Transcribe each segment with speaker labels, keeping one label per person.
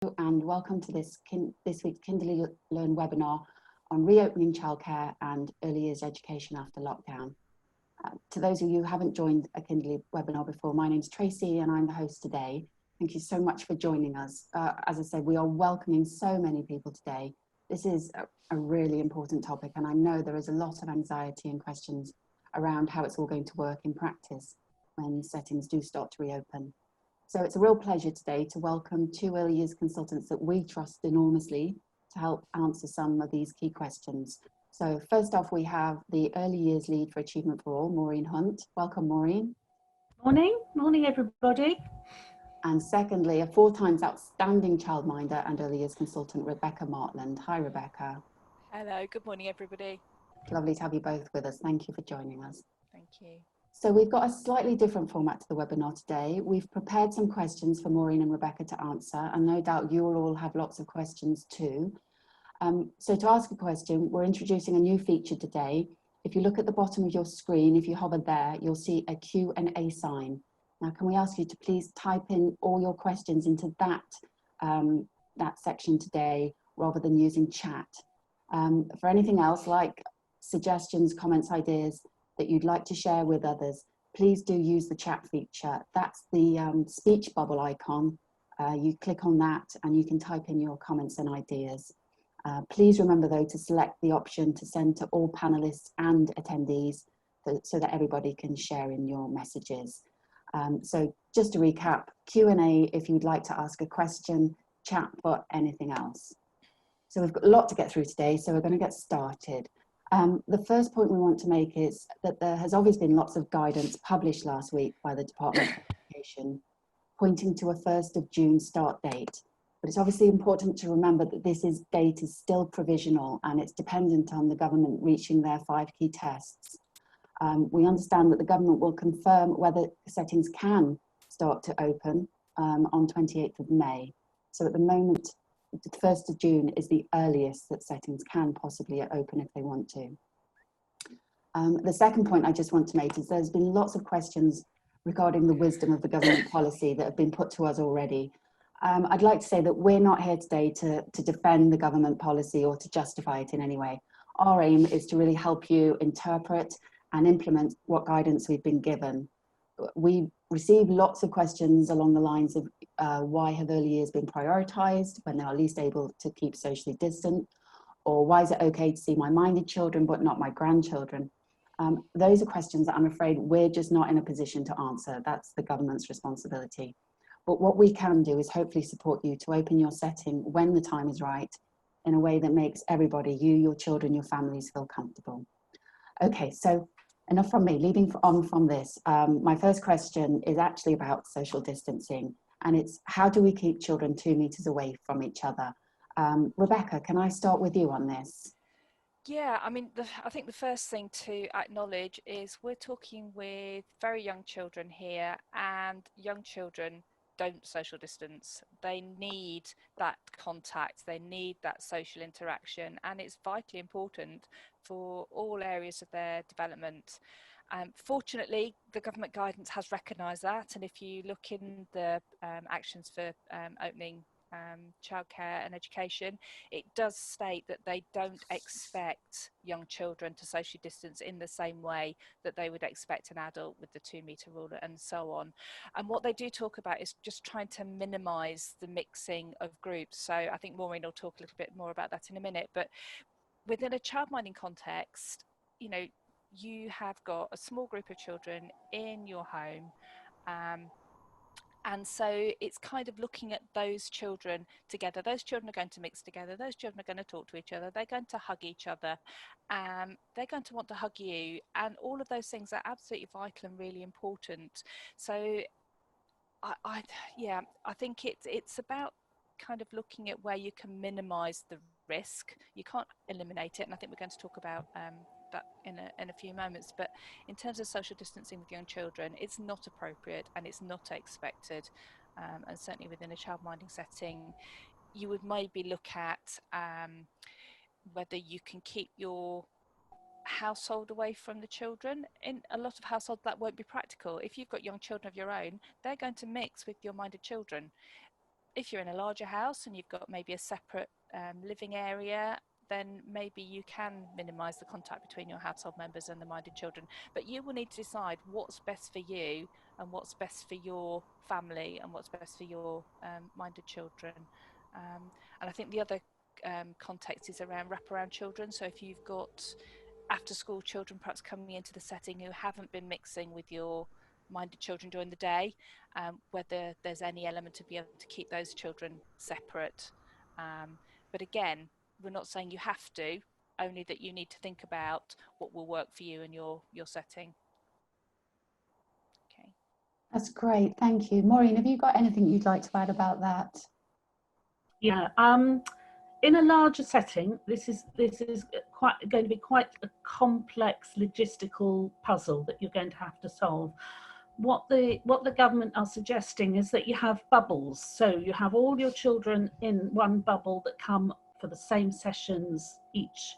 Speaker 1: and welcome to this week's Kinderly Learn webinar on reopening childcare and early years education after lockdown. To those of you who haven't joined a Kinderly webinar before, my name's Tracy and I'm the host today. Thank you so much for joining us. As I said, we are welcoming so many people today. This is a really important topic, and I know there is a lot of anxiety and questions around how it's all going to work in practice when settings do start to reopen. So it's a real pleasure today to welcome two early years consultants that we trust enormously to help answer some of these key questions. So first off, we have the Early Years Lead for Achievement for All, Maureen Hunt. Welcome, Maureen.
Speaker 2: Morning everybody.
Speaker 1: And secondly, a 4 times outstanding childminder and early years consultant, Rebecca Martland. Hi, Rebecca.
Speaker 3: Hello, good morning everybody.
Speaker 1: Lovely to have you both with us. Thank you for joining us.
Speaker 3: Thank you.
Speaker 1: So we've got a slightly different format to the webinar today. We've prepared some questions for Maureen and Rebecca to answer, and no doubt you will all have lots of questions too. So to ask a question, we're introducing a new feature today. If you look at the bottom of your screen, if you hover there, you'll see a Q&A sign. Now, can we ask you to please type in all your questions into that section today, rather than using chat. For anything else, like suggestions, comments, ideas that you'd like to share with others, please do use the chat feature. That's the speech bubble icon. You click on that and you can type in your comments and ideas. Please remember though to select the option to send to all panelists and attendees so that everybody can share in your messages. So just to recap, Q&A if you'd like to ask a question, chat for anything else. So we've got a lot to get through today, so we're going to get started. The first point we want to make is that there has obviously been lots of guidance published last week by the Department of Education, pointing to a 1st of June start date. But it's obviously important to remember that this date is still provisional and it's dependent on the government reaching their 5 key tests. We understand that the government will confirm whether settings can start to open on 28th of May. So at the moment, the 1st of June is the earliest that settings can possibly open if they want to. The second point I just want to make is there's been lots of questions regarding the wisdom of the government policy that have been put to us already. I'd like to say that we're not here today to defend the government policy or to justify it in any way. Our aim is to really help you interpret and implement what guidance we've been given. We receive lots of questions along the lines of why have early years been prioritised when they are least able to keep socially distant, or why is it okay to see my minded children but not my grandchildren? Those are questions that I'm afraid we're just not in a position to answer. That's the government's responsibility. But what we can do is hopefully support you to open your setting when the time is right in a way that makes everybody, you, your children, your families feel comfortable. Okay, so enough from me. Leading on from this, my first question is actually about social distancing, and it's how do we keep children 2 meters away from each other? Rebecca, can I start with you on this?
Speaker 3: Yeah, I mean, I think the first thing to acknowledge is we're talking with very young children here, and young children don't social distance. They need that contact, they need that social interaction, and it's vitally important for all areas of their development. Fortunately, the government guidance has recognised that, and if you look in the actions for opening childcare and education, it does state that they don't expect young children to socially distance in the same way that they would expect an adult with the 2 metre rule and so on. And what they do talk about is just trying to minimise the mixing of groups. So I think Maureen will talk a little bit more about that in a minute, but within a childminding context, you know, you have got a small group of children in your home, and so it's kind of looking at those children together. Those children are going to mix together. Those children are going to talk to each other. They're going to hug each other. They're going to want to hug you. And all of those things are absolutely vital and really important. So I think it's about kind of looking at where you can minimise the risk. You can't eliminate it. And I think we're going to talk about that in a few moments, but in terms of social distancing with young children, it's not appropriate and it's not expected, and certainly within a childminding setting you would maybe look at whether you can keep your household away from the children. In a lot of households that won't be practical. If you've got young children of your own, they're going to mix with your minded children. If you're in a larger house and you've got maybe a separate living area, then maybe you can minimise the contact between your household members and the minded children. But you will need to decide what's best for you and what's best for your family and what's best for your minded children. And I think the other context is around wraparound children. So if you've got after school children perhaps coming into the setting who haven't been mixing with your minded children during the day, whether there's any element to be able to keep those children separate. But again, we're not saying you have to, only that you need to think about what will work for you and your setting. Okay.
Speaker 1: That's great, thank you. Maureen, have you got anything you'd like to add about that?
Speaker 2: Yeah, in a larger setting, this is going to be quite a complex logistical puzzle that you're going to have to solve. What the government are suggesting is that you have bubbles. So you have all your children in one bubble that come for the same sessions each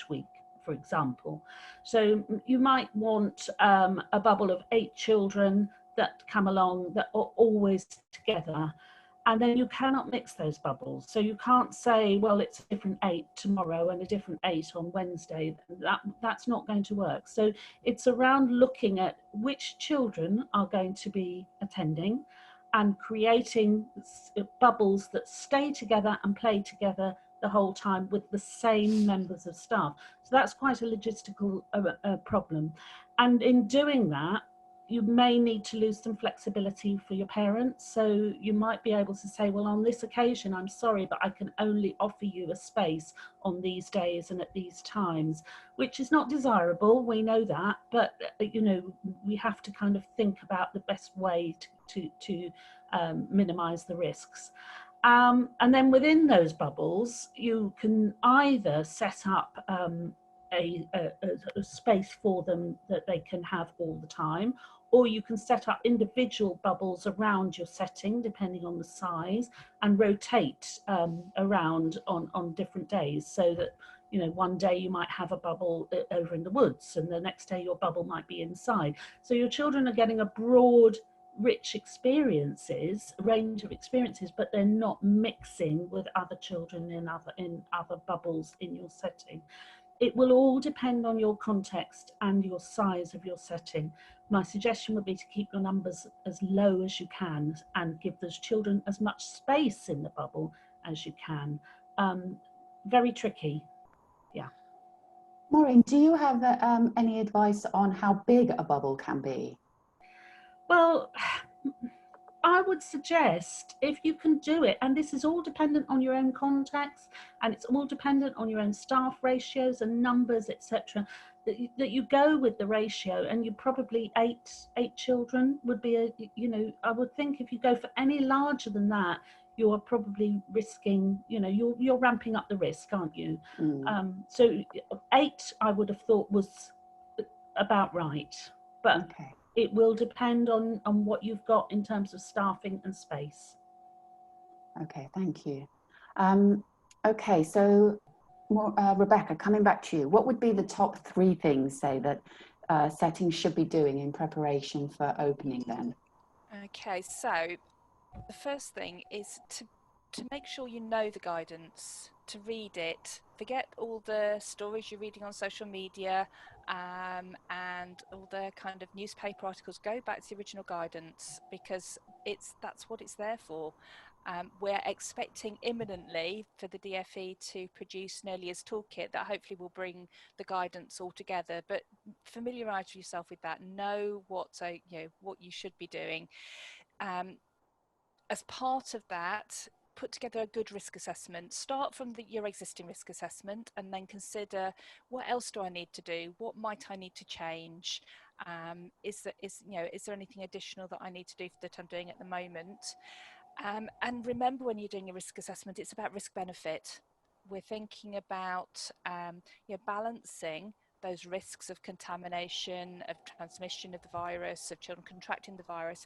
Speaker 2: week, for example. So you might want a bubble of 8 children that come along that are always together. And then you cannot mix those bubbles. So you can't say, well, it's a different 8 tomorrow and a different 8 on Wednesday. That's not going to work. So it's around looking at which children are going to be attending and creating bubbles that stay together and play together the whole time with the same members of staff. So that's quite a logistical problem. And in doing that, you may need to lose some flexibility for your parents. So you might be able to say, well, on this occasion, I'm sorry, but I can only offer you a space on these days and at these times, which is not desirable. We know that, but you know, we have to kind of think about the best way to minimize the risks. And then within those bubbles, you can either set up a space for them that they can have all the time, or you can set up individual bubbles around your setting, depending on the size, and rotate around on different days, so that, you know, one day you might have a bubble over in the woods and the next day your bubble might be inside. So your children are getting a broad, rich experiences, a range of experiences, but they're not mixing with other children in other bubbles in your setting. It will all depend on your context and your size of your setting. My suggestion would be to keep your numbers as low as you can and give those children as much space in the bubble as you can. Very tricky, yeah.
Speaker 1: Maureen, do you have any advice on how big a bubble can be?
Speaker 2: Well, I would suggest, if you can do it, and this is all dependent on your own context, and it's all dependent on your own staff ratios and numbers, etc., that you go with the ratio, and you probably eight children would be you know, I would think if you go for any larger than that, you are probably risking, you know, you're ramping up the risk, aren't you? So 8, I would have thought, was about right, but
Speaker 1: okay.
Speaker 2: It will depend on what you've got in terms of staffing and space.
Speaker 1: Okay, thank you. Okay, so Rebecca, coming back to you, what would be the top 3 things, say, that settings should be doing in preparation for opening then?
Speaker 3: Okay, so the first thing is to make sure you know the guidance, to read it. Forget all the stories you're reading on social media and all the kind of newspaper articles. Go back to the original guidance, because that's what it's there for. We're expecting imminently for the DfE to produce an early years toolkit that hopefully will bring the guidance all together. But familiarise yourself with that. Know what you should be doing. As part of that, put together a good risk assessment. Start from your existing risk assessment and then consider, what else do I need to do? What might I need to change? Is there anything additional that I need to do that I'm doing at the moment? And remember, when you're doing a risk assessment, it's about risk benefit. We're thinking about balancing those risks of contamination, of transmission of the virus, of children contracting the virus,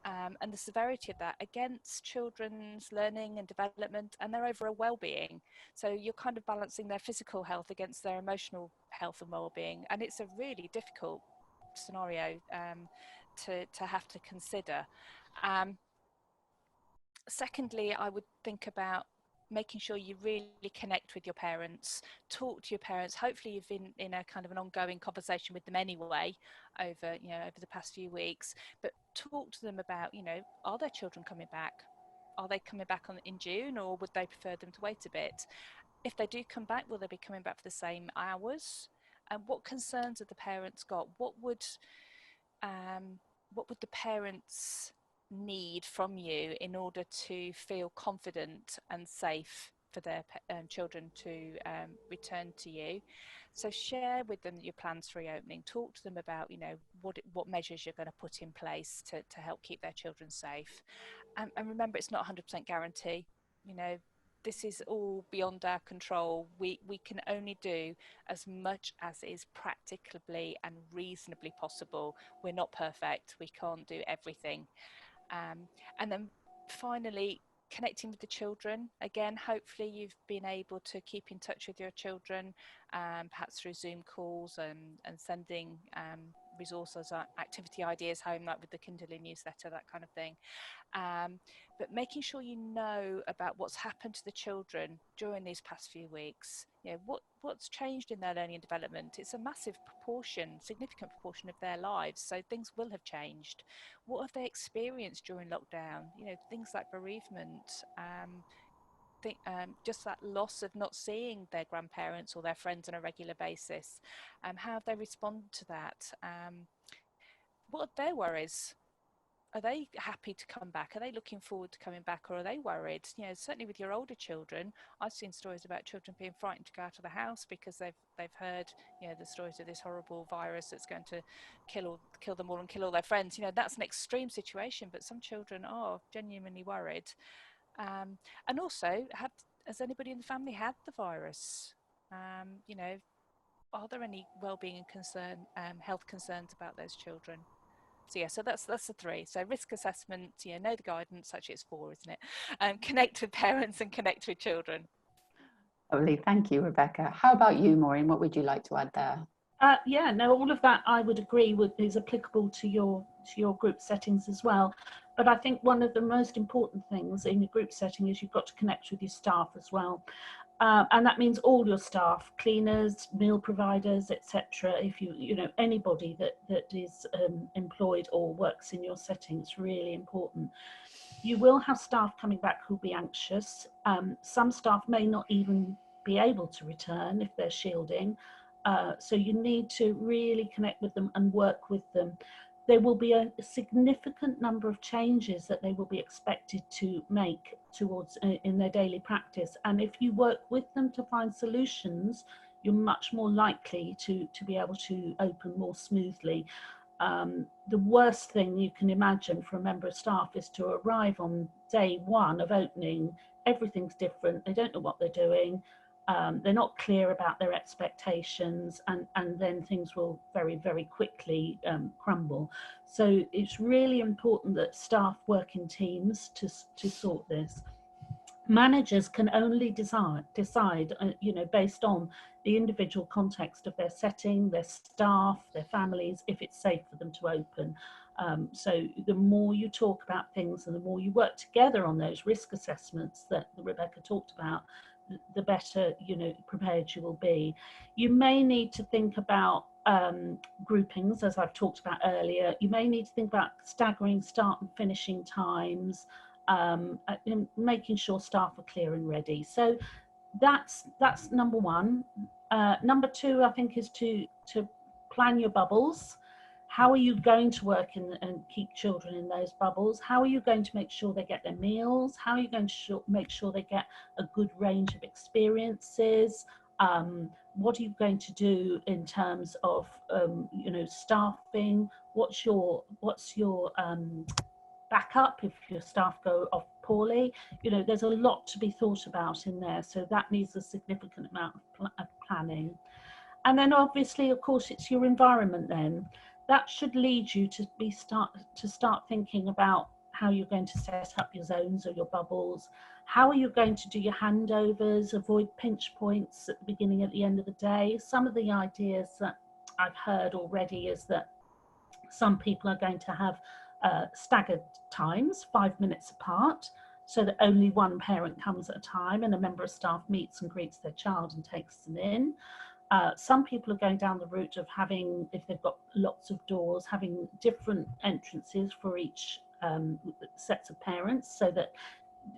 Speaker 3: and the severity of that against children's learning and development and their overall well-being. So you're kind of balancing their physical health against their emotional health and well-being, and it's a really difficult scenario to have to consider. Secondly, I would think about making sure you really connect with your parents, talk to your parents. Hopefully you've been in a kind of an ongoing conversation with them anyway over, over the past few weeks, but talk to them about, are their children coming back? Are they coming back in June, or would they prefer them to wait a bit? If they do come back, will they be coming back for the same hours? And what concerns have the parents got? What would the parents need from you in order to feel confident and safe for their children to return to you? So share with them your plans for reopening. Talk to them about, what measures you're going to put in place to help keep their children safe. And remember, it's not 100% guarantee. You know, this is all beyond our control. We can only do as much as is practicably and reasonably possible. We're not perfect. We can't do everything. And then finally, connecting with the children. Again, hopefully you've been able to keep in touch with your children, perhaps through Zoom calls and sending resources, activity ideas home, like with the Kinderly newsletter, that kind of thing. But making sure you know about what's happened to the children during these past few weeks. What's changed in their learning and development. It's a massive proportion, significant proportion of their lives, so things will have changed. What have they experienced during lockdown? Things like bereavement, just that loss of not seeing their grandparents or their friends on a regular basis. How have they responded to that? What are their worries? Are they happy to come back? Are they looking forward to coming back, or are they worried? Certainly with your older children, I've seen stories about children being frightened to go out of the house because they've heard, the stories of this horrible virus that's going to kill them all and kill all their friends. That's an extreme situation, but some children are genuinely worried. And also, has anybody in the family had the virus? Are there any well-being and health concerns about those children? So that's the three. So risk assessment, know the guidance. Actually, it's four, isn't it? Connect with parents and connect with children.
Speaker 1: Lovely, thank you, Rebecca. How about you, Maureen? What would you like to add there?
Speaker 2: Yeah, no, all of that I would agree with is applicable to your group settings as well. But I think one of the most important things in a group setting is you've got to connect with your staff as well. And that means all your staff, cleaners, meal providers, etc. If anybody that is employed or works in your setting, it's really important. You will have staff coming back who'll be anxious. Some staff may not even be able to return if they're shielding. So you need to really connect with them and work with them. There will be a significant number of changes that they will be expected to make towards in their daily practice. And if you work with them to find solutions, you're much more likely to be able to open more smoothly. The worst thing you can imagine for a member of staff is to arrive on day one of opening. Everything's different. They don't know what they're doing. They're not clear about their expectations, and then things will very, very quickly crumble. So it's really important that staff work in teams to sort this. Managers can only decide based on the individual context of their setting, their staff, their families, if it's safe for them to open. So the more you talk about things and the more you work together on those risk assessments that Rebecca talked about, the better prepared you will be. You may need to think about groupings, as I've talked about earlier. You may need to think about staggering start and finishing times, making sure staff are clear and ready. So that's number one. Number two, I think, is to plan your bubbles. How are you going to work and keep children in those bubbles? How are you going to make sure they get their meals? How are you going to make sure they get a good range of experiences? What are you going to do in terms of staffing? What's your backup if your staff go off poorly? There's a lot to be thought about in there, so that needs a significant amount of planning. And then obviously, of course, it's your environment then. That should lead you to start thinking about how you're going to set up your zones or your bubbles. How are you going to do your handovers, avoid pinch points at the beginning, at the end of the day? Some of the ideas that I've heard already is that some people are going to have staggered times, 5 minutes apart, so that only one parent comes at a time and a member of staff meets and greets their child and takes them in. Some people are going down the route of having, if they've got lots of doors, having different entrances for each sets of parents, so that,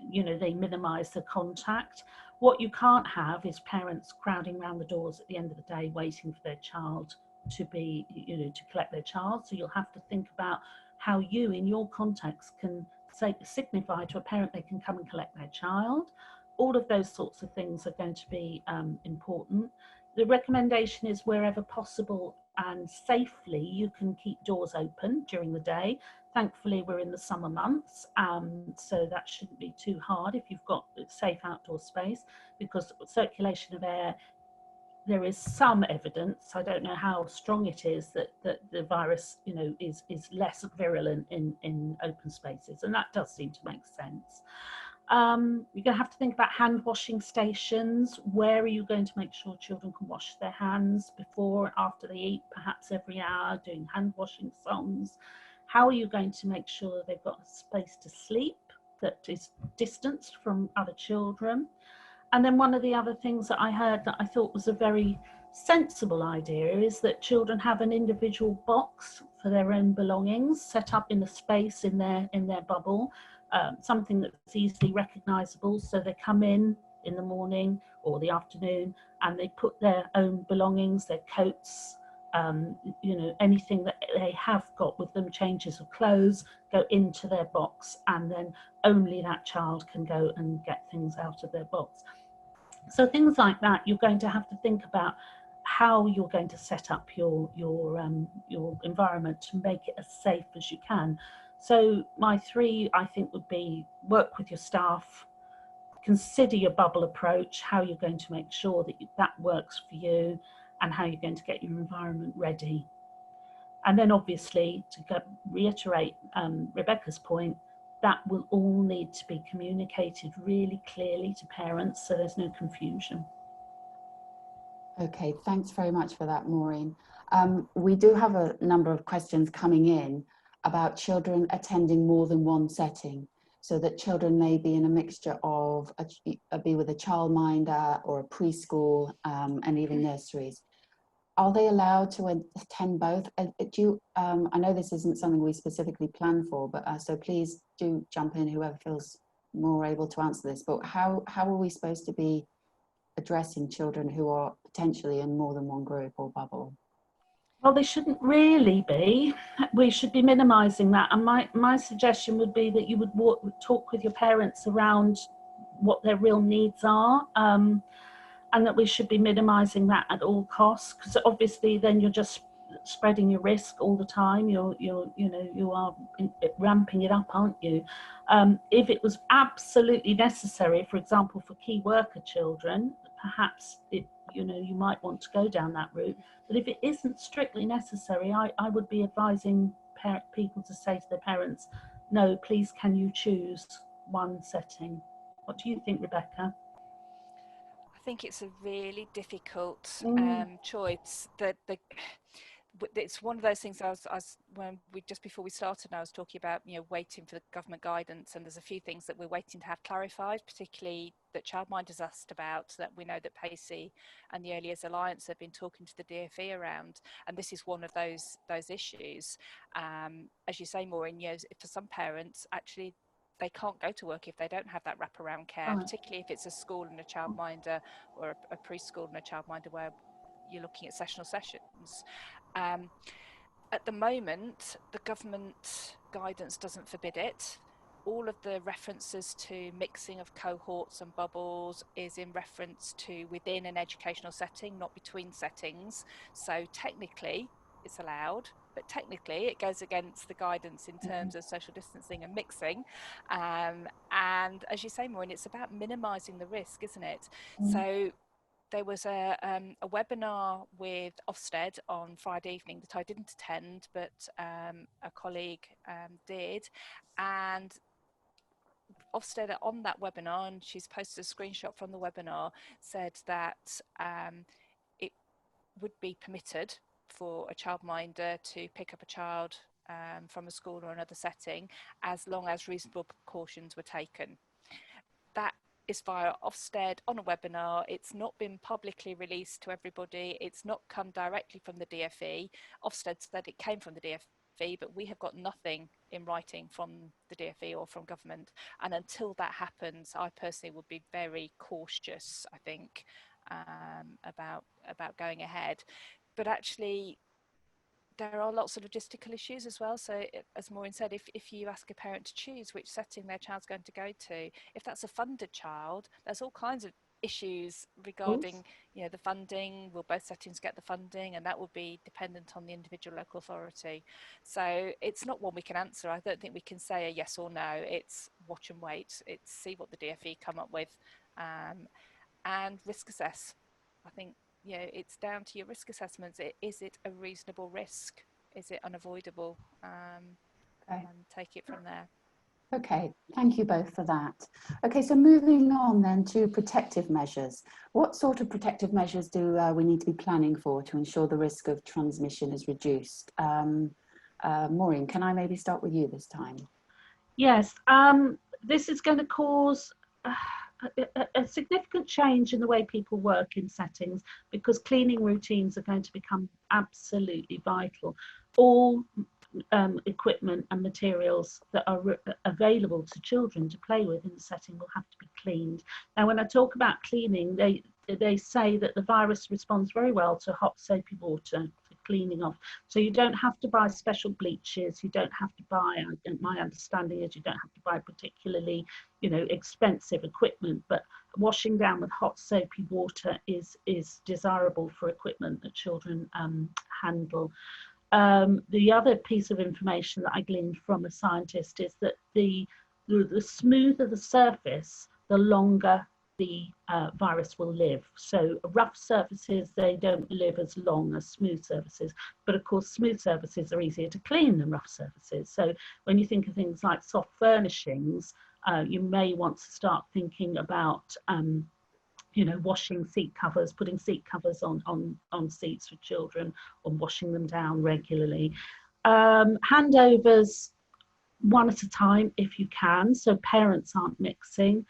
Speaker 2: you know, they minimise the contact. What you can't have is parents crowding around the doors at the end of the day waiting for their child to be, you know, to collect their child. So you'll have to think about how you, in your context, can signify to a parent they can come and collect their child. All of those sorts of things are going to be important. The recommendation is, wherever possible and safely, you can keep doors open during the day. Thankfully, we're in the summer months, so that shouldn't be too hard if you've got safe outdoor space, because circulation of air, there is some evidence, I don't know how strong it is, that the virus, you know, is less virulent in open spaces, and that does seem to make sense. You're going to have to think about hand washing stations. Where are you going to make sure children can wash their hands before and after they eat, perhaps every hour, doing hand washing songs? How are you going to make sure they've got a space to sleep that is distanced from other children? And then one of the other things that I heard that I thought was a very sensible idea is that children have an individual box for their own belongings set up in a space in their bubble, something that's easily recognisable. So they come in the morning or the afternoon and they put their own belongings, their coats, you know, anything that they have got with them, changes of clothes, go into their box, and then only that child can go and get things out of their box. So things like that, you're going to have to think about how you're going to set up your environment to make it as safe as you can. So my three, I think, would be: work with your staff, consider your bubble approach, how you're going to make sure that that works for you, and how you're going to get your environment ready. And then obviously, to reiterate Rebecca's point, that will all need to be communicated really clearly to parents, so there's no confusion.
Speaker 1: Okay, thanks very much for that, Maureen. We do have a number of questions coming in about children attending more than one setting, so that children may be in a mixture of be with a childminder or a preschool and even nurseries. Are they allowed to attend both? I know this isn't something we specifically planned for, but so please do jump in, whoever feels more able to answer this. But how are we supposed to be addressing children who are potentially in more than one group or bubble?
Speaker 2: Well, they shouldn't really be. We should be minimising that. And my suggestion would be that you would talk with your parents around what their real needs are. And that we should be minimising that at all costs, because obviously then you're just spreading your risk all the time. You are ramping it up, aren't you? If it was absolutely necessary, for example, for key worker children, perhaps you might want to go down that route. But if it isn't strictly necessary, I would be advising people to say to their parents, no, please, can you choose one setting? What do you think, Rebecca?
Speaker 3: I think it's a really difficult choice. It's one of those things. When just before we started, I was talking about waiting for the government guidance, and there's a few things that we're waiting to have clarified, particularly that childminders asked about, that we know that Pacey and the Early Years Alliance have been talking to the DfE around, and this is one of those issues. As you say, Maureen, for some parents, actually, they can't go to work if they don't have that wraparound care, particularly if it's a school and a childminder, or a preschool and a childminder, where you're looking at sessional sessions. At the moment, the government guidance doesn't forbid it. All of the references to mixing of cohorts and bubbles is in reference to within an educational setting, not between settings. So technically, it's allowed, but technically it goes against the guidance in terms of social distancing and mixing. And as you say, Maureen, it's about minimising the risk, isn't it? So there was a webinar with Ofsted on Friday evening that I didn't attend, but a colleague did. And Ofsted, on that webinar, and she's posted a screenshot from the webinar, said that it would be permitted for a childminder to pick up a child from a school or another setting, as long as reasonable precautions were taken. is via Ofsted on a webinar. It's not been publicly released to everybody. It's not come directly from the DfE. Ofsted said it came from the DfE, but we have got nothing in writing from the DfE or from government. And until that happens, I personally would be very cautious, I think, about going ahead. But actually, there are lots of logistical issues as well. So as Maureen said, if you ask a parent to choose which setting their child's going to go to, if that's a funded child, there's all kinds of issues regarding, you know, the funding. Will both settings get the funding? And that will be dependent on the individual local authority. So it's not one we can answer. I don't think we can say a yes or no. It's watch and wait. It's see what the DfE come up with, and risk assess. I think, you know, it's down to your risk assessments. Is it a reasonable risk? Is it unavoidable?
Speaker 1: Okay.
Speaker 3: And take it from there.
Speaker 1: Okay, thank you both for that. Okay, so moving on then to protective measures. What sort of protective measures do we need to be planning for to ensure the risk of transmission is reduced? Maureen, can I maybe start with you this time?
Speaker 2: Yes, this is going to cause a significant change in the way people work in settings, because cleaning routines are going to become absolutely vital. All equipment and materials that are available to children to play with in the setting will have to be cleaned. Now, when I talk about cleaning, they say that the virus responds very well to hot soapy water for cleaning off. So you don't have to buy special bleaches. You don't have to buy, my understanding is you don't have to buy particularly, you know, expensive equipment, but washing down with hot soapy water is desirable for equipment that children handle. The other piece of information that I gleaned from a scientist is that the smoother the surface, the longer the virus will live. So rough surfaces, they don't live as long as smooth surfaces, but of course smooth surfaces are easier to clean than rough surfaces. So when you think of things like soft furnishings, you may want to start thinking about you know, washing seat covers, putting seat covers on seats for children, or washing them down regularly. Handovers one at a time if you can, so parents aren't mixing.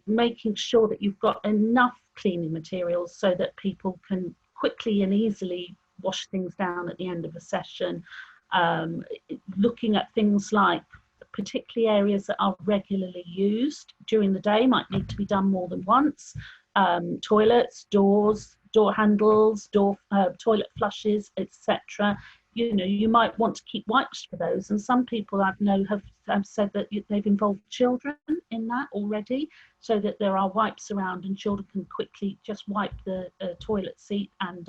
Speaker 2: Making sure that you've got enough cleaning materials so that people can quickly and easily wash things down at the end of a session. Looking at things like particularly areas that are regularly used during the day might need to be done more than once. Toilets, doors, door handles, toilet flushes, etc. You know, you might want to keep wipes for those, and some people I know have said that they've involved children in that already, so that there are wipes around and children can quickly just wipe the toilet seat and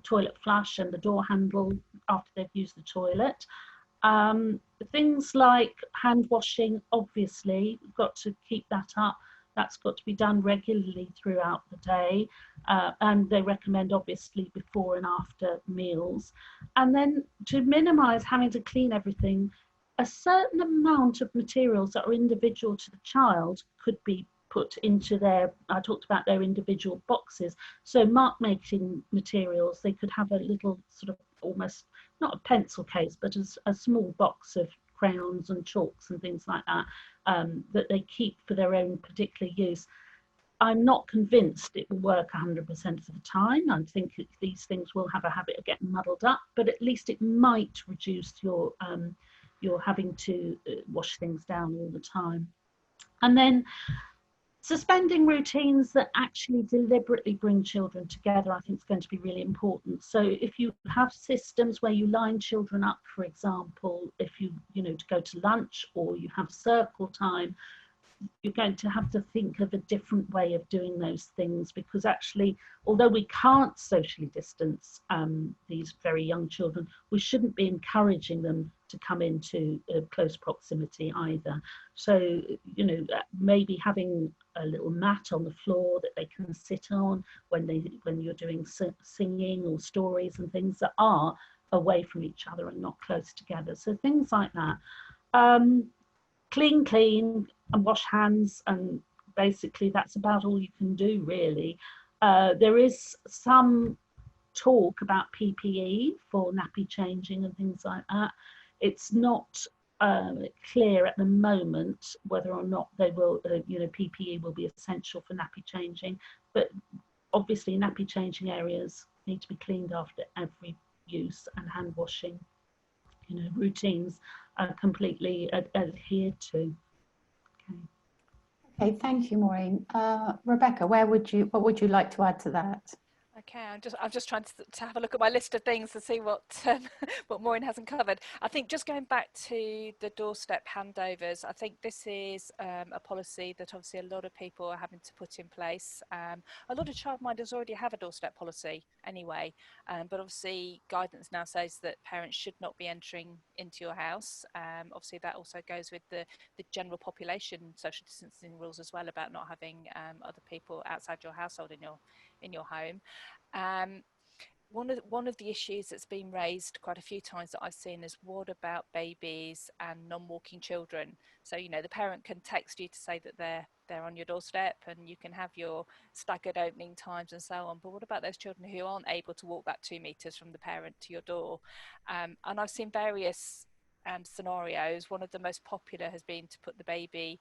Speaker 2: toilet flush and the door handle after they've used the toilet. Things like hand washing, obviously, we've got to keep that up. That's got to be done regularly throughout the day. And they recommend, obviously, before and after meals. And then to minimise having to clean everything, a certain amount of materials that are individual to the child could be put into I talked about their individual boxes. So mark making materials, they could have a little sort of almost, not a pencil case, but a small box of crayons and chalks and things like that, that they keep for their own particular use. I'm not convinced it will work 100% of the time. I think these things will have a habit of getting muddled up, but at least it might reduce your having to wash things down all the time. And then suspending routines that actually deliberately bring children together, I think, is going to be really important. So if you have systems where you line children up, for example, if you know, to go to lunch, or you have circle time, you're going to have to think of a different way of doing those things, because actually, although we can't socially distance these very young children, we shouldn't be encouraging them to come into close proximity either. So, you know, maybe having a little mat on the floor that they can sit on when you're doing singing or stories and things that are away from each other and not close together. So things like that. Clean and wash hands, and basically that's about all you can do, really. There is some talk about PPE for nappy changing and things like that. It's not clear at the moment whether or not they will, PPE will be essential for nappy changing. But obviously, nappy changing areas need to be cleaned after every use, and hand washing, routines are completely adhered to. Okay.
Speaker 1: Okay, thank you, Maureen. Rebecca, what would you like to add to that?
Speaker 3: Okay, I'm just trying to have a look at my list of things to see what what Maureen hasn't covered. I think just going back to the doorstep handovers, I think this is a policy that obviously a lot of people are having to put in place. A lot of childminders already have a doorstep policy anyway, but obviously guidance now says that parents should not be entering into your house. Obviously that also goes with the general population social distancing rules as well, about not having other people outside your household in your home. One of the issues that's been raised quite a few times that I've seen is, what about babies and non-walking children? So the parent can text you to say that they're on your doorstep, and you can have your staggered opening times and so on. But what about those children who aren't able to walk that 2 meters from the parent to your door? And I've seen various scenarios. One of the most popular has been to put the baby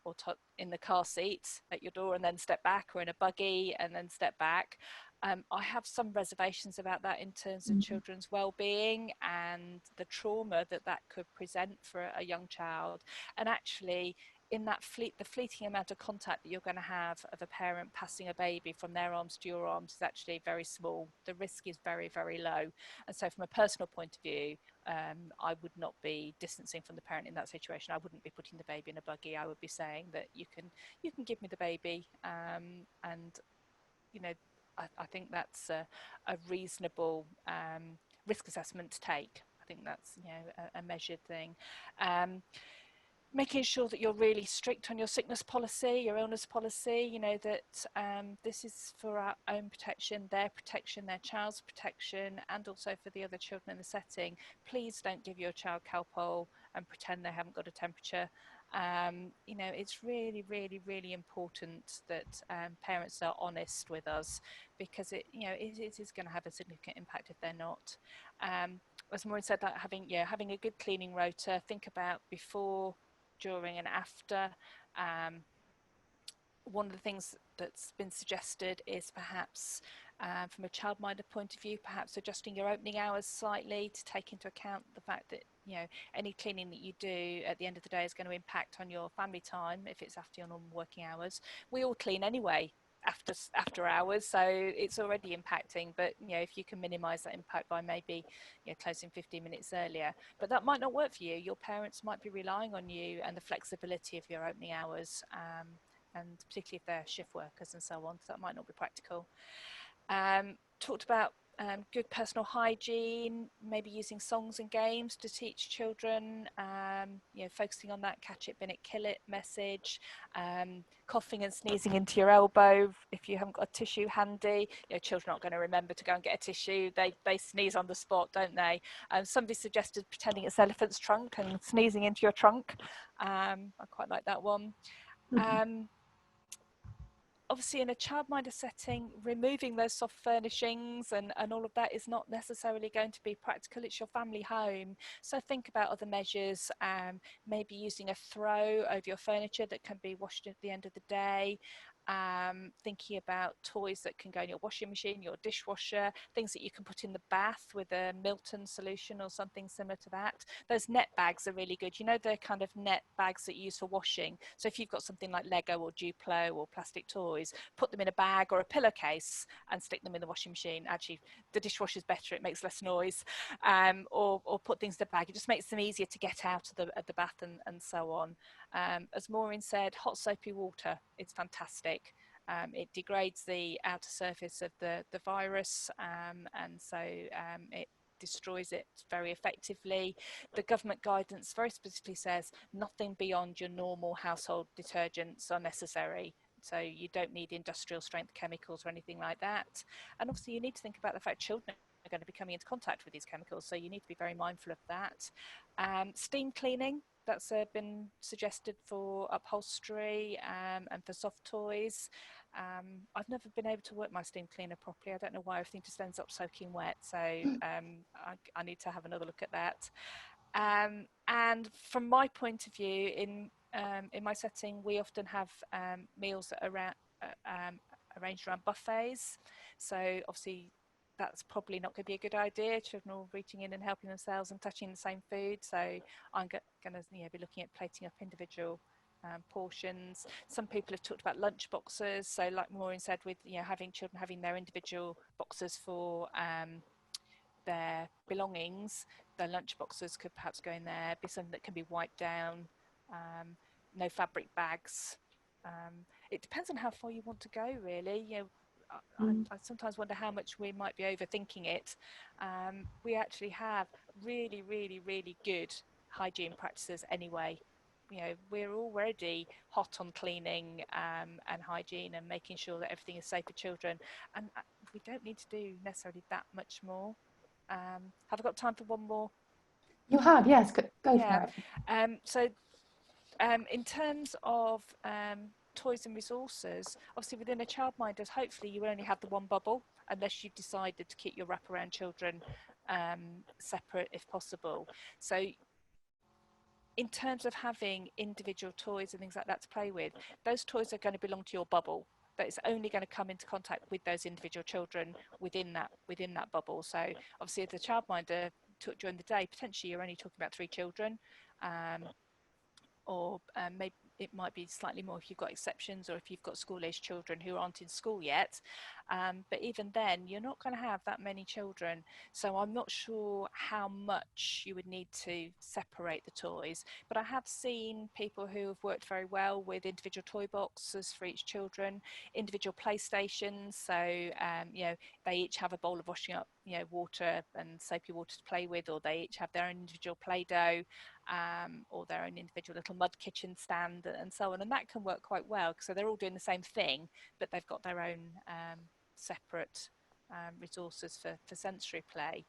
Speaker 3: or in the car seat at your door and then step back, or in a buggy and then step back. I have some reservations about that in terms of children's well-being and the trauma that could present for a young child. And actually, in that the fleeting amount of contact that you're going to have of a parent passing a baby from their arms to your arms is actually very small. The risk is very, very low. And so from a personal point of view, I would not be distancing from the parent in that situation. I wouldn't be putting the baby in a buggy. I would be saying that you can give me the baby, and I think that's a reasonable risk assessment to take. I think that's a measured thing. Making sure that you're really strict on your sickness policy, your illness policy, that this is for our own protection, their child's protection, and also for the other children in the setting. Please don't give your child Calpol and pretend they haven't got a temperature. It's really, really, really important that parents are honest with us, because it is going to have a significant impact if they're not. As Maureen said, that having a good cleaning rota, think about before, during and after. One of the things that's been suggested is perhaps from a childminder point of view, perhaps adjusting your opening hours slightly to take into account the fact that any cleaning that you do at the end of the day is going to impact on your family time if it's after your normal working hours. We all clean anyway after hours, so it's already impacting, but if you can minimize that impact by maybe closing 15 minutes earlier. But that might not work for you. Your parents might be relying on you and the flexibility of your opening hours, and particularly if they're shift workers and so on, so that might not be practical. Talked about good personal hygiene, maybe using songs and games to teach children, focusing on that catch it, bin it, kill it message, coughing and sneezing into your elbow if you haven't got a tissue handy. Children aren't going to remember to go and get a tissue. They sneeze on the spot, don't they? Somebody suggested pretending it's elephant's trunk and sneezing into your trunk. I quite like that one. Obviously, in a childminder setting, removing those soft furnishings and all of that is not necessarily going to be practical. It's your family home. So think about other measures, maybe using a throw over your furniture that can be washed at the end of the day. Thinking about toys that can go in your washing machine, your dishwasher, things that you can put in the bath with a Milton solution or something similar to that. Those net bags are really good. The kind of net bags that you use for washing. So if you've got something like Lego or Duplo or plastic toys, put them in a bag or a pillowcase and stick them in the washing machine. Actually, the dishwasher's better, it makes less noise. Or put things in the bag. It just makes them easier to get out of the bath and so on. As Maureen said, hot soapy water, it's fantastic. It degrades the outer surface of the virus, and so it destroys it very effectively. The government guidance very specifically says nothing beyond your normal household detergents are necessary. So you don't need industrial strength chemicals or anything like that. And obviously you need to think about the fact children are going to be coming into contact with these chemicals, so you need to be very mindful of that. Steam cleaning, that's been suggested for upholstery and for soft toys. I've never been able to work my steam cleaner properly. I don't know why, everything just ends up soaking wet, so I need to have another look at that. And from my point of view, in my setting, we often have meals that are arranged around buffets. So obviously that's probably not going to be a good idea. Children are all reaching in and helping themselves and touching the same food. So I'm going to be looking at plating up individual portions. Some people have talked about lunch boxes. So like Maureen said, with having children having their individual boxes for their belongings, their lunch boxes could perhaps go in there, be something that can be wiped down, no fabric bags. It depends on how far you want to go, really. I sometimes wonder how much we might be overthinking it. We actually have really, really, really good hygiene practices anyway. We're already hot on cleaning and hygiene and making sure that everything is safe for children, and we don't need to do necessarily that much more. Have I got time for one more?
Speaker 1: You have, yes, go for it.
Speaker 3: So in terms of toys and resources, obviously within a childminders, hopefully you only have the one bubble, unless you've decided to keep your wraparound children separate if possible. So in terms of having individual toys and things like that to play with, those toys are going to belong to your bubble. But it's only going to come into contact with those individual children within that bubble. So obviously, if the childminder took during the day, potentially you're only talking about 3 children, or maybe it might be slightly more if you've got exceptions or if you've got school-aged children who aren't in school yet. But even then, you're not going to have that many children. So I'm not sure how much you would need to separate the toys. But I have seen people who have worked very well with individual toy boxes for each children, individual playstations. So, they each have a bowl of washing up, water and soapy water to play with, or they each have their own individual Play-Doh. Or their own individual little mud kitchen stand and so on, and that can work quite well because they're all doing the same thing, but they've got their own separate resources for sensory play.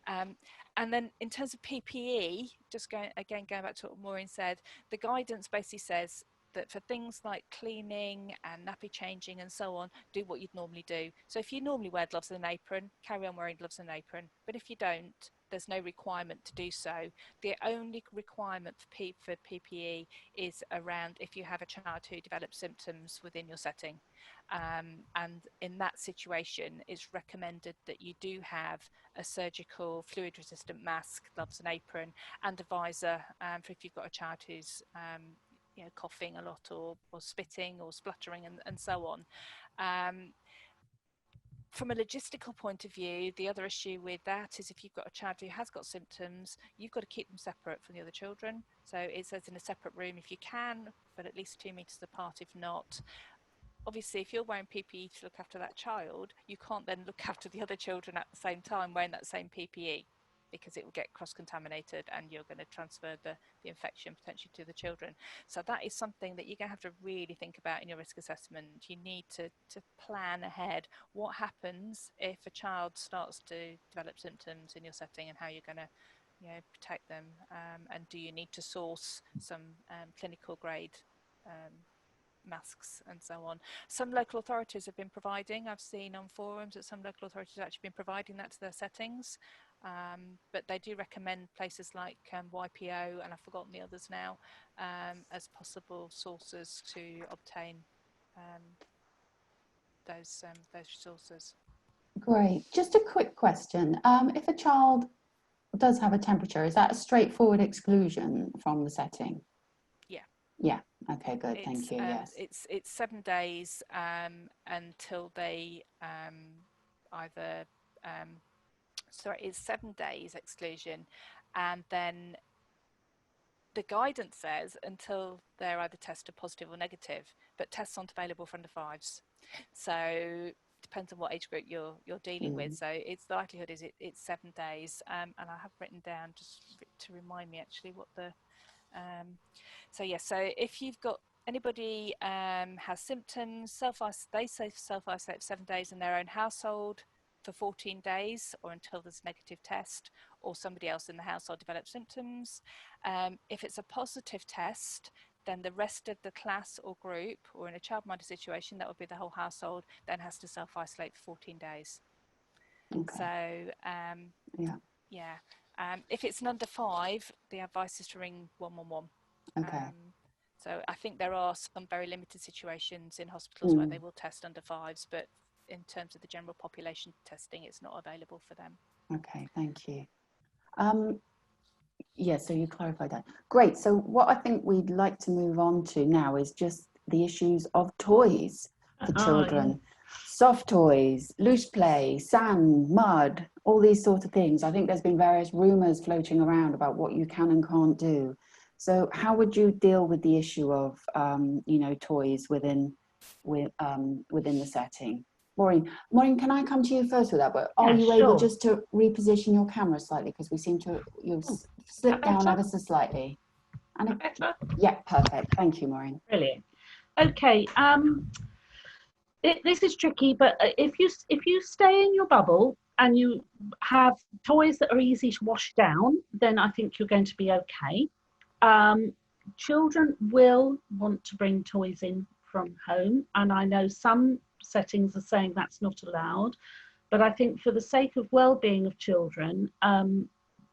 Speaker 3: And then in terms of PPE, just going back to what Maureen said, the guidance basically says that for things like cleaning and nappy changing and so on, do what you'd normally do. So if you normally wear gloves and an apron, carry on wearing gloves and an apron. But if you don't, there's no requirement to do so. The only requirement for PPE is around if you have a child who develops symptoms within your setting. And in that situation, it's recommended that you do have a surgical fluid-resistant mask, gloves and apron, and a visor for if you've got a child who's coughing a lot or spitting or spluttering and so on. From a logistical point of view, the other issue with that is if you've got a child who has got symptoms, you've got to keep them separate from the other children. So it says in a separate room if you can, but at least 2 meters apart if not. Obviously, if you're wearing PPE to look after that child, you can't then look after the other children at the same time wearing that same PPE, because it will get cross-contaminated and you're going to transfer the infection potentially to the children. So that is something that you're going to have to really think about in your risk assessment. You need to plan ahead what happens if a child starts to develop symptoms in your setting and how you're going to protect them, and do you need to source some clinical grade masks and so on. Some local authorities have been providing, I've seen on forums that some local authorities have actually been providing that to their settings, but they do recommend places like YPO, and I've forgotten the others now, as possible sources to obtain those resources.
Speaker 1: Great. Just a quick question. If a child does have a temperature, is that a straightforward exclusion from the setting?
Speaker 3: Yeah.
Speaker 1: Yeah. Okay, good. Thank you. Yes.
Speaker 3: It's 7 days until they either it's 7 days exclusion, and then the guidance says until they're either tested positive or negative, but tests aren't available for under 5s. So depends on what age group you're dealing with. So it's the likelihood is it's 7 days, and I have written down just to remind me actually what the so if you've got anybody has symptoms, they self-isolate for 7 days in their own household for 14 days or until there's a negative test, or somebody else in the household develops symptoms. If it's a positive test, then the rest of the class or group, or in a childminder situation, that would be the whole household, then has to self-isolate for 14 days. Okay. So, If it's an under 5, the advice is to ring 111.
Speaker 1: Okay.
Speaker 3: So I think there are some very limited situations in hospitals where they will test under 5s, but in terms of the general population testing, it's not available for them.
Speaker 1: Okay, thank you. Yeah, so you clarified that. Great. So what I think we'd like to move on to now is just the issues of toys for children.
Speaker 2: Yeah.
Speaker 1: Soft toys, loose play, sand, mud, all these sort of things. I think there's been various rumours floating around about what you can and can't do. So how would you deal with the issue of, you know, toys within the setting? Maureen, can I come to you first with that? But are you able just to reposition your camera slightly, because we seem to you've slipped down ever so slightly. And
Speaker 2: Better?
Speaker 1: Yeah, perfect. Thank you, Maureen.
Speaker 2: Brilliant. Okay. This is tricky, but if you stay in your bubble and you have toys that are easy to wash down, then I think you're going to be okay. Children will want to bring toys in from home, and I know some settings are saying that's not allowed, but I think for the sake of well-being of children,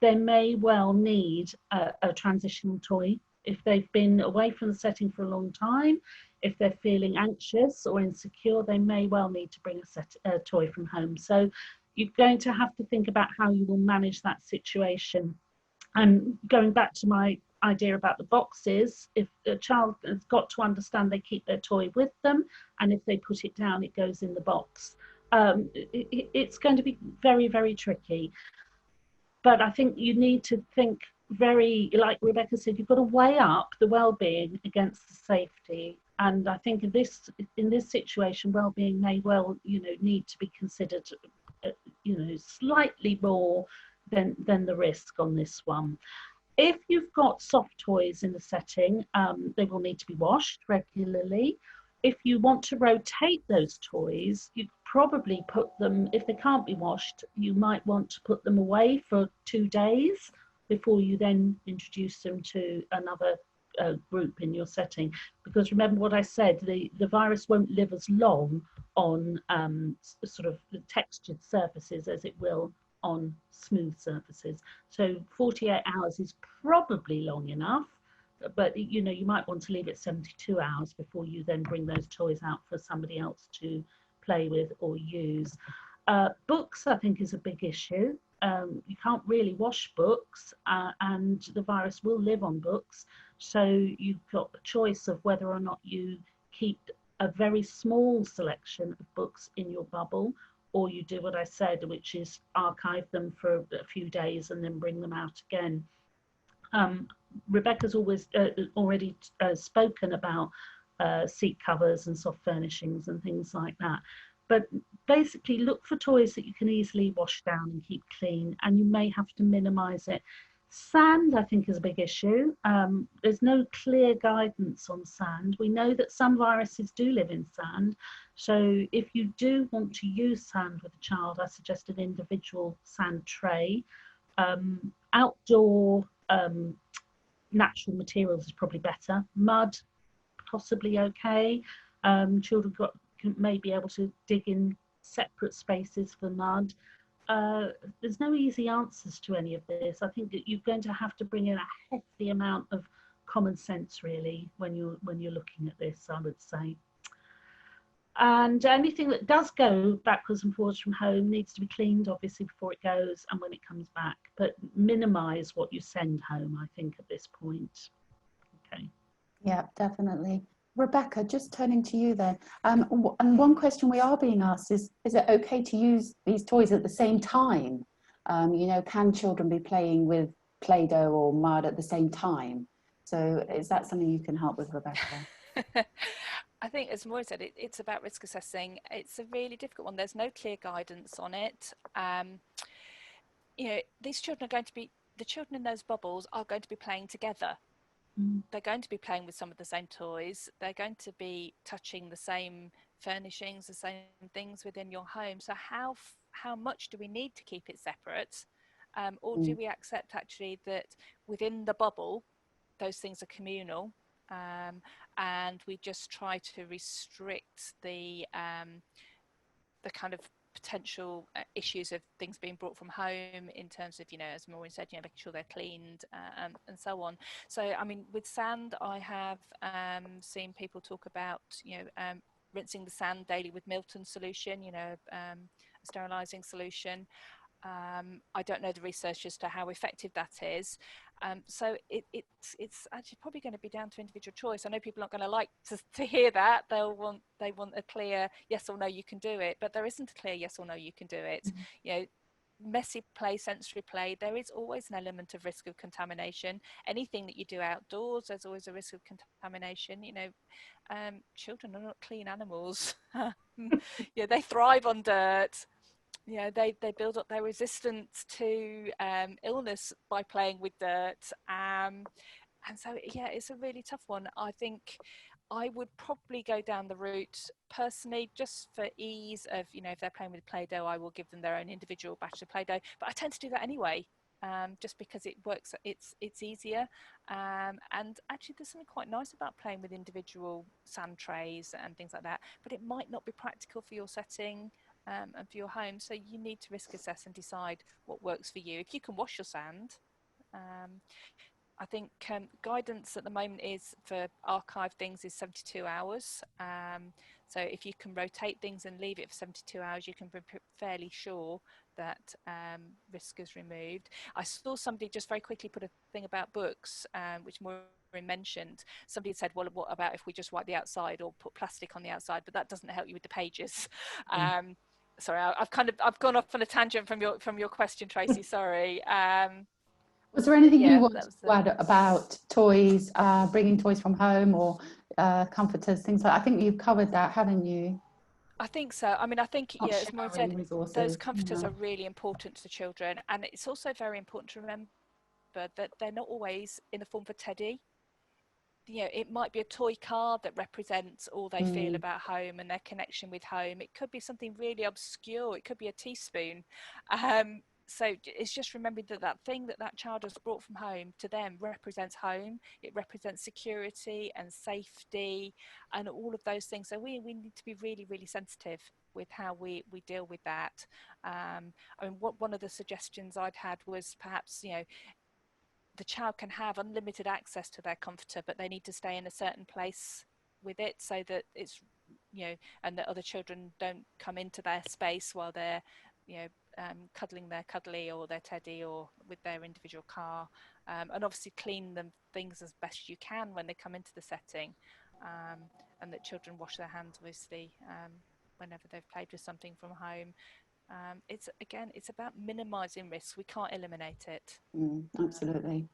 Speaker 2: they may well need a transitional toy. If they've been away from the setting for a long time, if they're feeling anxious or insecure, they may well need to bring a toy from home. So you're going to have to think about how you will manage that situation. And going back to my idea about the boxes, if a child has got to understand they keep their toy with them, and if they put it down, it goes in the box. It's going to be very, very tricky. But I think you need to think very, like Rebecca said, you've got to weigh up the well-being against the safety. And I think in this situation, well-being may well, you know, need to be considered, you know, slightly more than the risk on this one. If you've got soft toys in the setting, they will need to be washed regularly. If you want to rotate those toys, you probably put them, if they can't be washed, you might want to put them away for 2 days before you then introduce them to another group in your setting. Because remember what I said, the virus won't live as long on sort of the textured surfaces as it will on smooth surfaces. So 48 hours is probably long enough, but you know, you might want to leave it 72 hours before you then bring those toys out for somebody else to play with or use. Books, I think, is a big issue. You can't really wash books, and the virus will live on books. So you've got a choice of whether or not you keep a very small selection of books in your bubble, or you do what I said, which is archive them for a few days and then bring them out again. Rebecca's already spoken about seat covers and soft furnishings and things like that. But basically look for toys that you can easily wash down and keep clean, and you may have to minimize it. Sand, I think, is a big issue. There's no clear guidance on sand. We know that some viruses do live in sand. So if you do want to use sand with a child, I suggest an individual sand tray. Outdoor natural materials is probably better. Mud, possibly okay. Children may be able to dig in separate spaces for mud. There's no easy answers to any of this. I think that you're going to have to bring in a hefty amount of common sense, really, when you're looking at this, I would say. And anything that does go backwards and forwards from home needs to be cleaned, obviously, before it goes and when it comes back. But minimise what you send home, I think, at this point. Okay.
Speaker 1: Yeah, definitely. Rebecca, just turning to you then. And one question we are being asked is it okay to use these toys at the same time? You know, can children be playing with Play-Doh or mud at the same time? So is that something you can help with, Rebecca?
Speaker 3: I think, as Maureen said, it's about risk assessing. It's a really difficult one. There's no clear guidance on it. You know, these children are going to be, the children in those bubbles are going to be playing together. They're going to be playing with some of the same toys. They're going to be touching the same furnishings, the same things within your home. So how much do we need to keep it separate? Or do we accept actually that within the bubble, those things are communal? And we just try to restrict the kind of potential issues of things being brought from home in terms of, as Maureen said, making sure they're cleaned and so on. So, I mean, with sand, I have seen people talk about, rinsing the sand daily with Milton solution, a sterilising solution. I don't know the research as to how effective that is. So it's actually probably going to be down to individual choice. I know people aren't going to like to hear that. They want a clear yes or no, you can do it, but there isn't a clear yes or no, you can do it. Messy play, sensory play, there is always an element of risk of contamination. Anything that you do outdoors, there's always a risk of contamination. Children are not clean animals. They thrive on dirt. They build up their resistance to illness by playing with dirt. And so, it's a really tough one. I think I would probably go down the route personally, just for ease of, if they're playing with Play-Doh, I will give them their own individual batch of Play-Doh. But I tend to do that anyway, just because it works, it's easier. And actually, there's something quite nice about playing with individual sand trays and things like that. But it might not be practical for your setting. And for your home, so you need to risk assess and decide what works for you. If you can wash your sand, I think guidance at the moment is for archive things is 72 hours. So if you can rotate things and leave it for 72 hours, you can be fairly sure that risk is removed. I saw somebody just very quickly put a thing about books, which Maureen mentioned. Somebody had said, well, what about if we just wipe the outside or put plastic on the outside? But that doesn't help you with the pages. Sorry, I've gone off on a tangent from your question, Tracy. Sorry.
Speaker 1: Was there anything you wanted to add about toys, bringing toys from home, or comforters, things like that? I think you've covered that, haven't you?
Speaker 3: I think so. I mean, I think, as Maureen said,
Speaker 1: resources.
Speaker 3: Those comforters are really important to children, and it's also very important to remember that they're not always in the form of a teddy. It might be a toy car that represents all they feel about home and their connection with home. It could be something really obscure. It could be a teaspoon. So it's just remembering that thing that child has brought from home to them represents home. It represents security and safety and all of those things. So we need to be really, really sensitive with how we deal with that. I mean, one of the suggestions I'd had was perhaps, the child can have unlimited access to their comforter, but they need to stay in a certain place with it so that it's, and that other children don't come into their space while they're, cuddling their cuddly or their teddy or with their individual car. And obviously clean them things as best you can when they come into the setting. And that children wash their hands, obviously, whenever they've played with something from home. It's about minimizing risks. We can't eliminate it.
Speaker 1: Absolutely.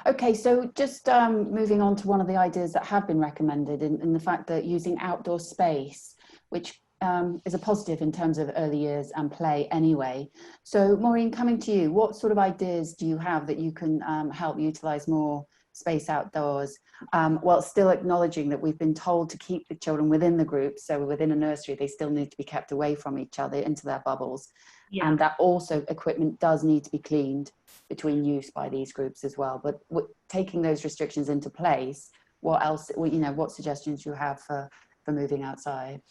Speaker 1: Okay, so just moving on to one of the ideas that have been recommended in the fact that using outdoor space, which is a positive in terms of early years and play anyway. So Maureen, coming to you, what sort of ideas do you have that you can help utilize more space outdoors, while still acknowledging that we've been told to keep the children within the group, so within a nursery they still need to be kept away from each other into their bubbles, and that also equipment does need to be cleaned between use by these groups as well. But taking those restrictions into place, what else, what suggestions do you have for moving outside?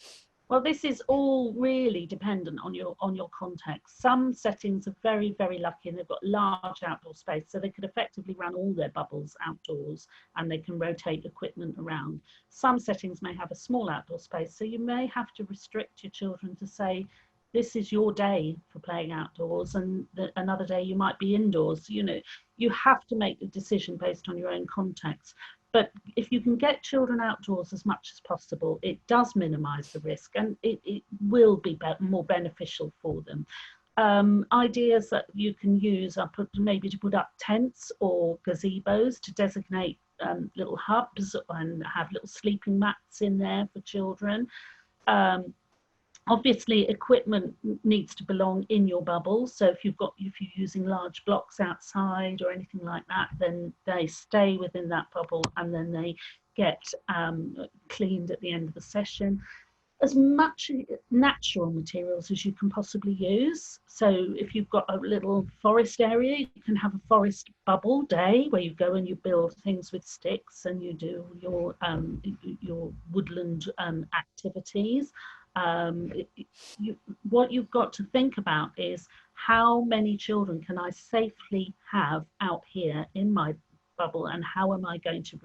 Speaker 2: Well, this is all really dependent on your context. Some settings are very, very lucky and they've got large outdoor space, so they could effectively run all their bubbles outdoors and they can rotate equipment around. Some settings may have a small outdoor space, so you may have to restrict your children to say, this is your day for playing outdoors, and another day you might be indoors. You have to make the decision based on your own context. But if you can get children outdoors as much as possible, it does minimize the risk, and it will be more beneficial for them. Ideas that you can use are maybe to put up tents or gazebos to designate little hubs and have little sleeping mats in there for children. Obviously, equipment needs to belong in your bubble. So if you're using large blocks outside or anything like that, then they stay within that bubble and then they get cleaned at the end of the session. as much natural materials as you can possibly use. So if you've got a little forest area, you can have a forest bubble day where you go and you build things with sticks and you do your woodland activities. Um, what you've got to think about is how many children can I safely have out here in my bubble, and how am I going to,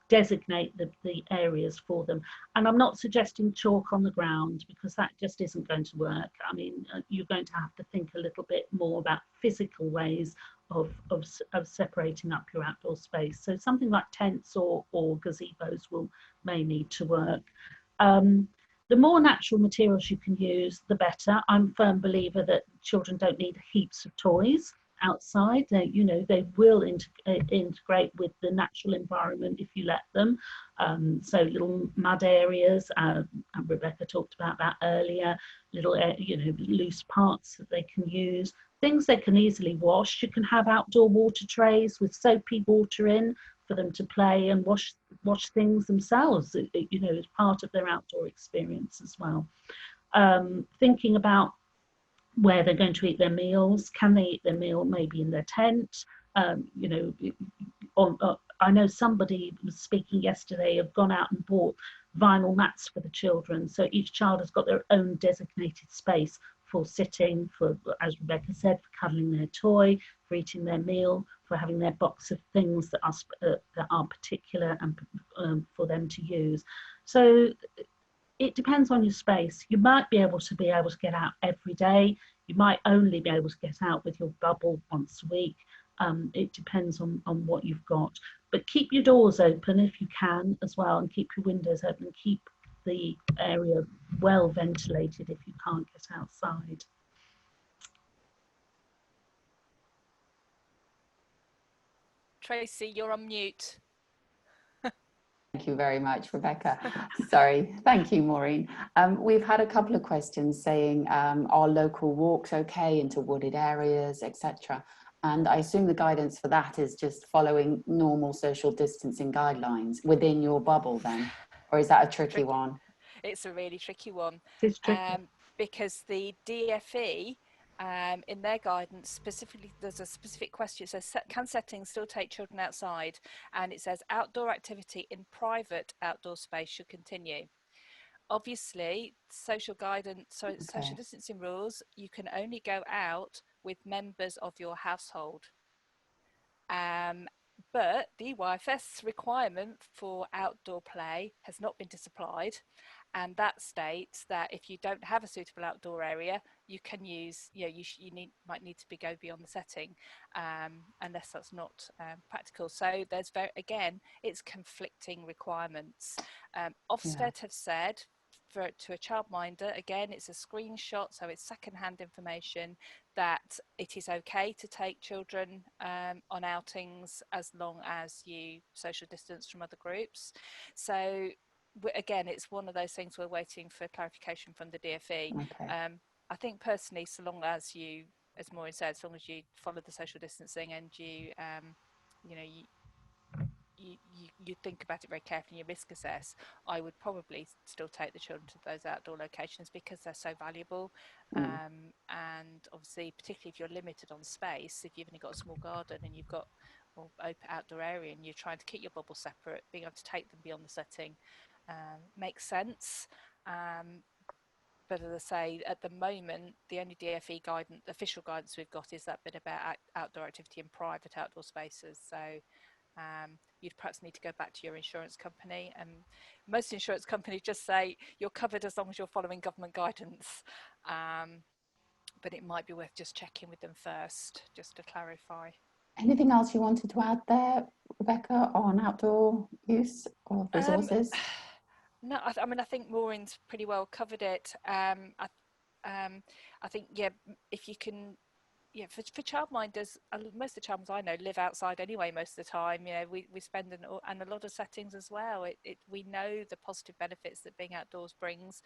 Speaker 2: designate the areas for them. And I'm not suggesting chalk on the ground, because that just isn't going to work. I mean, you're going to have to think a little bit more about physical ways of separating up your outdoor space. So something like tents or gazebos may need to work. The more natural materials you can use, the better. I'm a firm believer that children don't need heaps of toys outside. They will integrate with the natural environment if you let them. So little mud areas, and Rebecca talked about that earlier, little loose parts that they can use, things they can easily wash. You can have outdoor water trays with soapy water in for them to play and wash things themselves, as part of their outdoor experience as well. Thinking about where they're going to eat their meals. Can they eat their meal maybe in their tent? I know somebody was speaking yesterday, have gone out and bought vinyl mats for the children. So each child has got their own designated space for sitting, for, as Rebecca said, for cuddling their toy, for eating their meal, for having their box of things that are particular and for them to use. So it depends on your space. You might be able to get out every day. You might only be able to get out with your bubble once a week. It depends on what you've got. But keep your doors open if you can as well, and keep your windows open, and keep the area well ventilated if you can't get outside.
Speaker 3: Tracy, you're on mute.
Speaker 1: Thank you very much, Rebecca. Sorry. Thank you, Maureen. We've had a couple of questions saying, are local walks okay into wooded areas, etc.? And I assume the guidance for that is just following normal social distancing guidelines within your bubble then? Or is that a tricky one?
Speaker 3: It's a really tricky one.
Speaker 2: It's tricky.
Speaker 3: Because the DFE, in their guidance, specifically, there's a specific question. It says, can settings still take children outside? And it says, outdoor activity in private outdoor space should continue. Obviously, social distancing rules, you can only go out with members of your household. But the YFS requirement for outdoor play has not been supplied, and that states that if you don't have a suitable outdoor area, you can use, might need to go beyond the setting, unless that's not practical. So there's it's conflicting requirements. Ofsted have said to a childminder, again, it's a screenshot, so it's secondhand information, that it is okay to take children on outings as long as you social distance from other groups. So again, it's one of those things we're waiting for clarification from the DFE.
Speaker 1: Okay.
Speaker 3: I think personally, so long as you, as Maureen said, as long as you follow the social distancing and you think about it very carefully, you risk assess, I would probably still take the children to those outdoor locations because they're so valuable. And obviously, particularly if you're limited on space, if you've only got a small garden and you've got open outdoor area and you're trying to keep your bubble separate, being able to take them beyond the setting makes sense. But as I say, at the moment, the only DFE guidance, official guidance we've got, is that bit about outdoor activity in private outdoor spaces. So you'd perhaps need to go back to your insurance company, and most insurance companies just say you're covered as long as you're following government guidance, but it might be worth just checking with them first, just to clarify.
Speaker 1: Anything else you wanted to add there, Rebecca, on outdoor use of resources?
Speaker 3: No, I mean, I think Maureen's pretty well covered it. I think, if you can, for childminders, most of the childminders I know live outside anyway most of the time. We spend and a lot of settings as well. We know the positive benefits that being outdoors brings,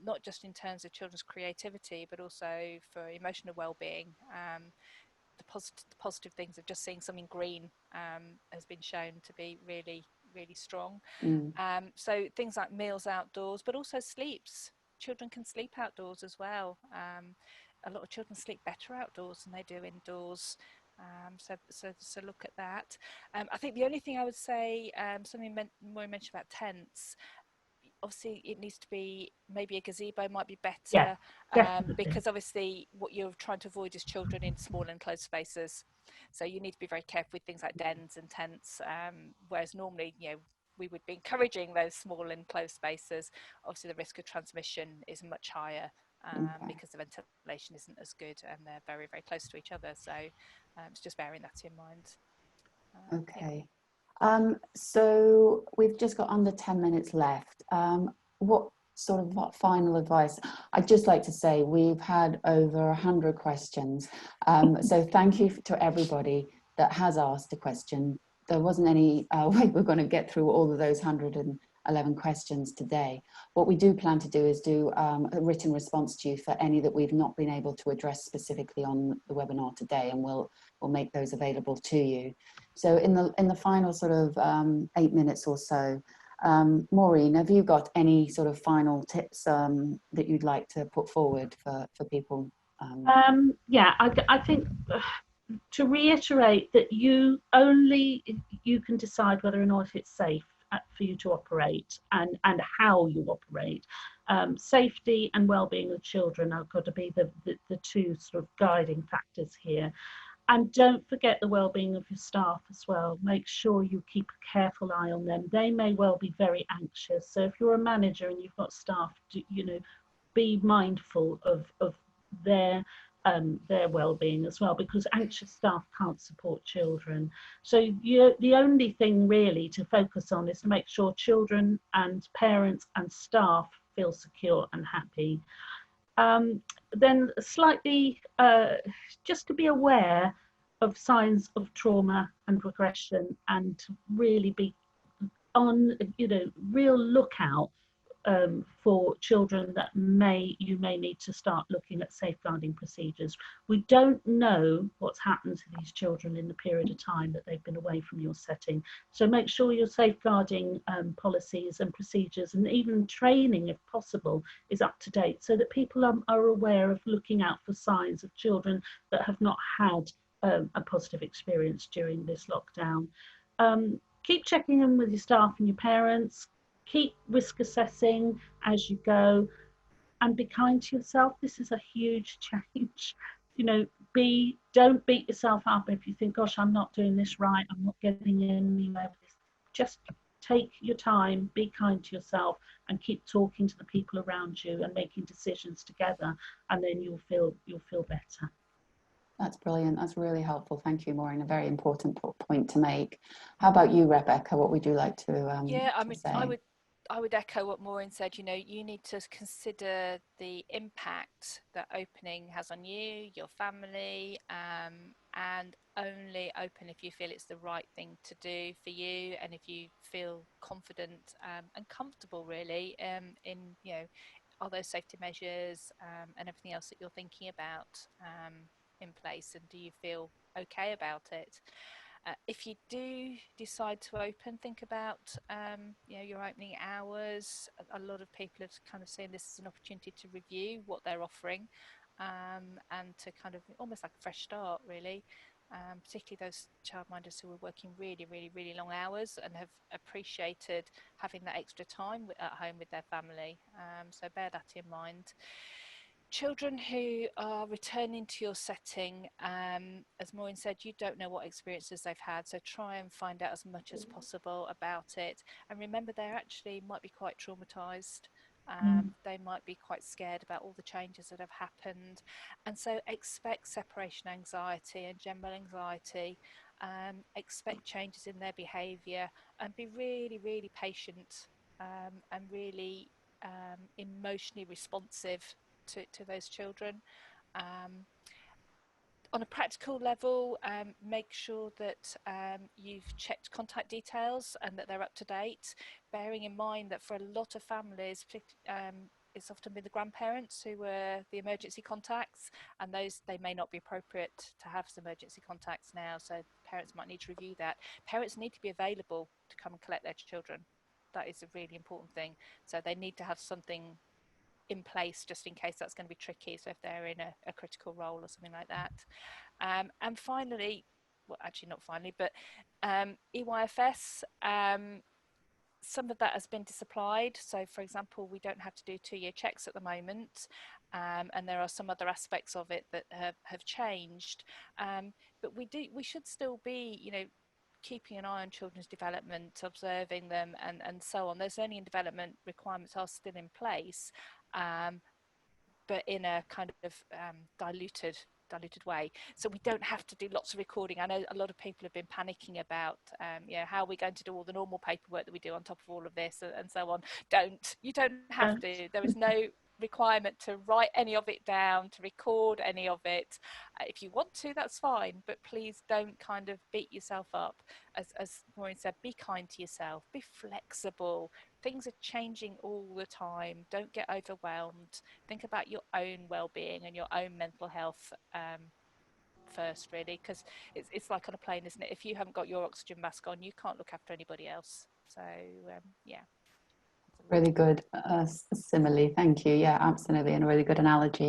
Speaker 3: not just in terms of children's creativity, but also for emotional well-being. The positive things of just seeing something green has been shown to be really really strong.
Speaker 1: Mm.
Speaker 3: So things like meals outdoors, but also sleeps. Children can sleep outdoors as well. A lot of children sleep better outdoors than they do indoors. So look at that. I think the only thing I would say, something Maureen mentioned about tents. Obviously, it needs to be maybe a gazebo might be
Speaker 2: Yeah,
Speaker 3: better,
Speaker 2: definitely.
Speaker 3: because obviously what you're trying to avoid is children in small enclosed spaces. So you need to be very careful with things like dens and tents. Whereas normally, we would be encouraging those small enclosed spaces. Obviously, the risk of transmission is much higher,
Speaker 1: Okay.
Speaker 3: because the ventilation isn't as good and they're very, very close to each other. So it's just bearing that in mind.
Speaker 1: Okay. So we've just got under 10 minutes left. What final advice? I'd just like to say we've had over 100 questions. So thank you to everybody that has asked a question. There wasn't any way we're going to get through all of those 111 questions today. What we do plan to do is do a written response to you for any that we've not been able to address specifically on the webinar today, and we'll make those available to you. So in the final sort of 8 minutes or so, Maureen, have you got any sort of final tips that you'd like to put forward for people?
Speaker 2: Yeah, I think to reiterate that you can decide whether or not it's safe for you to operate and how you operate. Safety and well-being of children are got to be the two sort of guiding factors here. And don't forget the well-being of your staff as well. Make sure you keep a careful eye on them. They may well be very anxious. So if you're a manager and you've got staff, be mindful of their well-being as well, because anxious staff can't support children. So the only thing really to focus on is to make sure children and parents and staff feel secure and happy. Then slightly, just to be aware of signs of trauma and regression, and really be on, real lookout for children that you may need to start looking at safeguarding procedures. We don't know what's happened to these children in the period of time that they've been away from your setting. So make sure your safeguarding policies and procedures, and even training if possible, is up to date, so that people are aware of looking out for signs of children that have not had a positive experience during this lockdown. Keep checking in with your staff and your parents. Keep risk assessing as you go, and be kind to yourself. This is a huge change. Don't beat yourself up if you think, gosh, I'm not doing this right, I'm not getting anywhere with this. Just take your time, be kind to yourself, and keep talking to the people around you and making decisions together, and then you'll feel better.
Speaker 1: That's brilliant. That's really helpful. Thank you, Maureen. A very important point to make. How about you, Rebecca? What would you like to
Speaker 3: Yeah, I mean,
Speaker 1: say?
Speaker 3: I would echo what Maureen said. You need to consider the impact that opening has on you, your family, and only open if you feel it's the right thing to do for you, and if you feel confident and comfortable, really, in are those safety measures and everything else that you're thinking about in place, and do you feel okay about it? If you do decide to open, think about your opening hours. A lot of people have kind of seen this as an opportunity to review what they're offering, and to kind of almost like a fresh start, really. Particularly those childminders who are working really, really, really long hours and have appreciated having that extra time at home with their family. So bear that in mind. Children who are returning to your setting, as Maureen said, you don't know what experiences they've had, so try and find out as much as possible about it. And remember, they actually might be quite traumatised. They might be quite scared about all the changes that have happened, and so expect separation anxiety and general anxiety. Expect changes in their behaviour, and be really, really patient, and really emotionally responsive to those children. On a practical level, make sure that you've checked contact details and that they're up to date, bearing in mind that for a lot of families, it's often been the grandparents who were the emergency contacts, and those, they may not be appropriate to have as emergency contacts now, so parents might need to review that. Parents need to be available to come and collect their children. That is a really important thing. So they need to have something in place just in case that's going to be tricky. So if they're in a critical role or something like that. And finally, well, actually not finally, but EYFS, some of that has been disapplied. So for example, we don't have to do 2-year checks at the moment. And there are some other aspects of it that have changed. But we should still be, you know, keeping an eye on children's development, observing them, and so on. Those learning and development requirements are still in place, but in a kind of diluted way. So we don't have to do lots of recording. I know a lot of people have been panicking about, you know, how are we going to do all the normal paperwork that we do on top of all of this, and so on. You don't have to. There is no requirement to write any of it down, to record any of it. If you want to, that's fine, but please don't kind of beat yourself up. As Maureen said, be kind to yourself, be flexible. Things are changing all the time. Don't get overwhelmed. Think about your own well-being and your own mental health first, really, because it's like on a plane, isn't it? If you haven't got your oxygen mask on, you can't look after anybody else. So yeah.
Speaker 1: Really good simile, thank you. Yeah, absolutely, and a really good analogy.